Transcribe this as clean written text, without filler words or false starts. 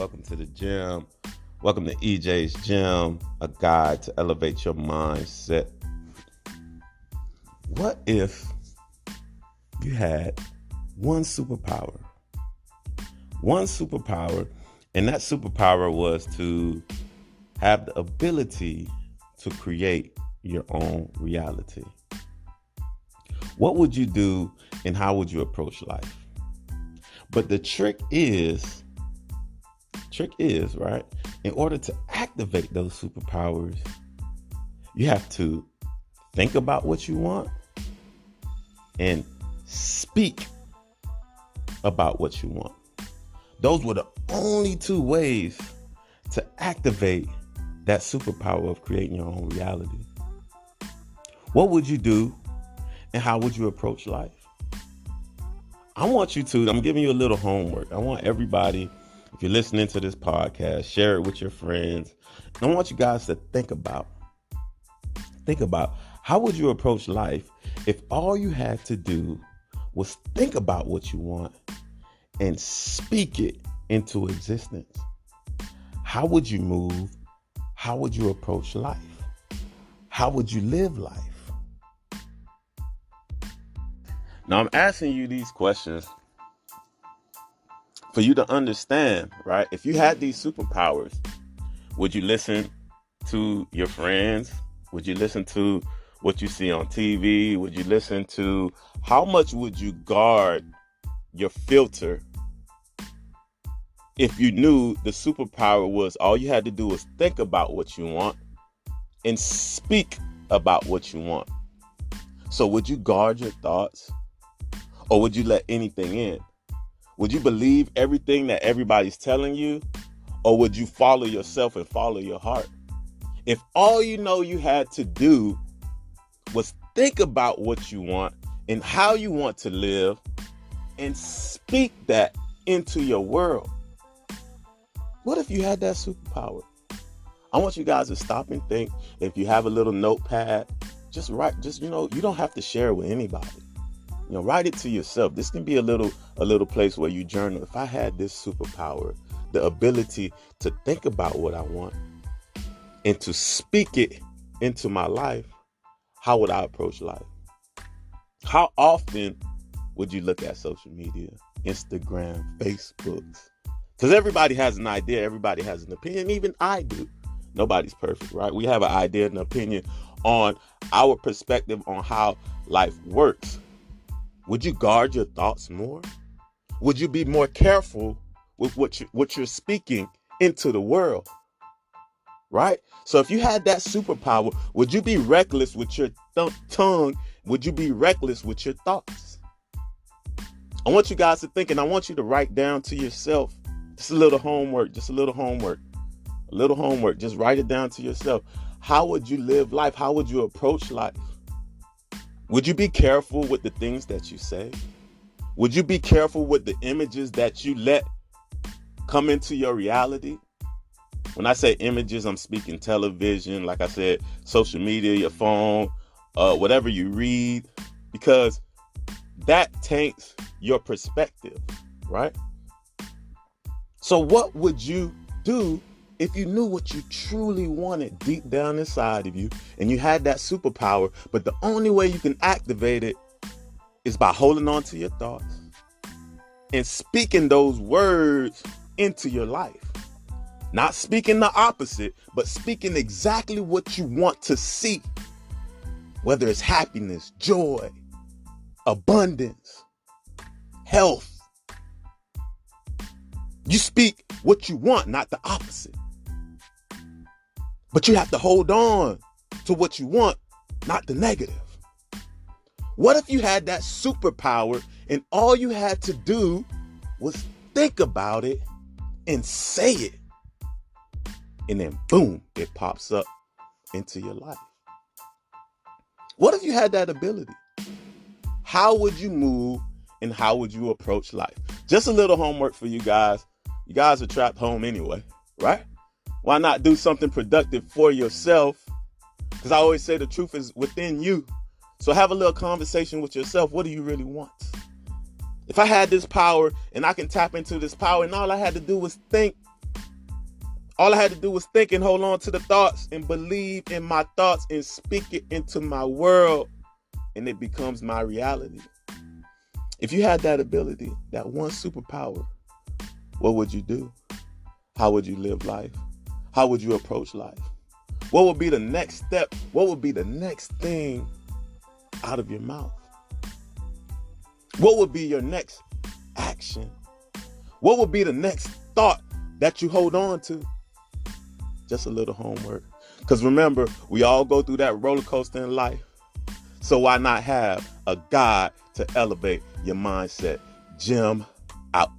Welcome to the gym. Welcome to EJ's Gym, a guide to elevate your mindset. What if you had one superpower? One superpower, and that superpower was to have the ability to create your own reality. What would you do and how would you approach life? But the trick is, right? In order to activate those superpowers, you have to think about what you want and speak about what you want. Those were the only two ways to activate that superpower of creating your own reality. What would you do and how would you approach life? I'm giving you a little homework. I want everybody, if you're listening to this podcast, share it with your friends. And I want you guys to think about how would you approach life if all you had to do was think about what you want and speak it into existence? How would you move? How would you approach life? How would you live life? Now, I'm asking you these questions for you to understand, right? If you had these superpowers, would you listen to your friends? Would you listen to what you see on TV? Would you listen to how much would you guard your filter if you knew the superpower was all you had to do was think about what you want and speak about what you want? So would you guard your thoughts? Or would you let anything in? Would you believe everything that everybody's telling you? Or would you follow yourself and follow your heart? If all you had to do was think about what you want and how you want to live and speak that into your world. What if you had that superpower? I want you guys to stop and think. If you have a little notepad, just write, you don't have to share it with anybody. Write it to yourself. This can be a little place where you journal. If I had this superpower, the ability to think about what I want and to speak it into my life, how would I approach life? How often would you look at social media, Instagram, Facebook? Because everybody has an idea. Everybody has an opinion. Even I do. Nobody's perfect, right? We have an idea and an opinion on our perspective on how life works. Would you guard your thoughts more? Would you be more careful with what you're speaking into the world? Right? So if you had that superpower, would you be reckless with your tongue? Would you be reckless with your thoughts? I want you guys to think, and I want you to write down to yourself. Just a little homework. Just write it down to yourself. How would you live life? How would you approach life? Would you be careful with the things that you say? Would you be careful with the images that you let come into your reality? When I say images, I'm speaking television, like I said, social media, your phone, whatever you read, because that taints your perspective, right? So what would you do if you knew what you truly wanted deep down inside of you and you had that superpower, but the only way you can activate it is by holding on to your thoughts and speaking those words into your life? Not speaking the opposite, but speaking exactly what you want to see. Whether it's happiness, joy, abundance, health. You speak what you want, not the opposite. But you have to hold on to what you want, not the negative. What if you had that superpower and all you had to do was think about it and say it? And then boom, it pops up into your life. What if you had that ability? How would you move and how would you approach life? Just a little homework for you guys. You guys are trapped home anyway, right? Why not do something productive for yourself? Because I always say the truth is within you. So have a little conversation with yourself. What do you really want? If I had this power and I can tap into this power and all I had to do was think All I had to do was think and hold on to the thoughts and believe in my thoughts and speak it into my world, and it becomes my reality. If you had that ability, that one superpower, what would you do? How would you live life? How would you approach life? What would be the next step? What would be the next thing out of your mouth? What would be your next action? What would be the next thought that you hold on to? Just a little homework. Because remember, we all go through that roller coaster in life. So why not have a guide to elevate your mindset? Jim out.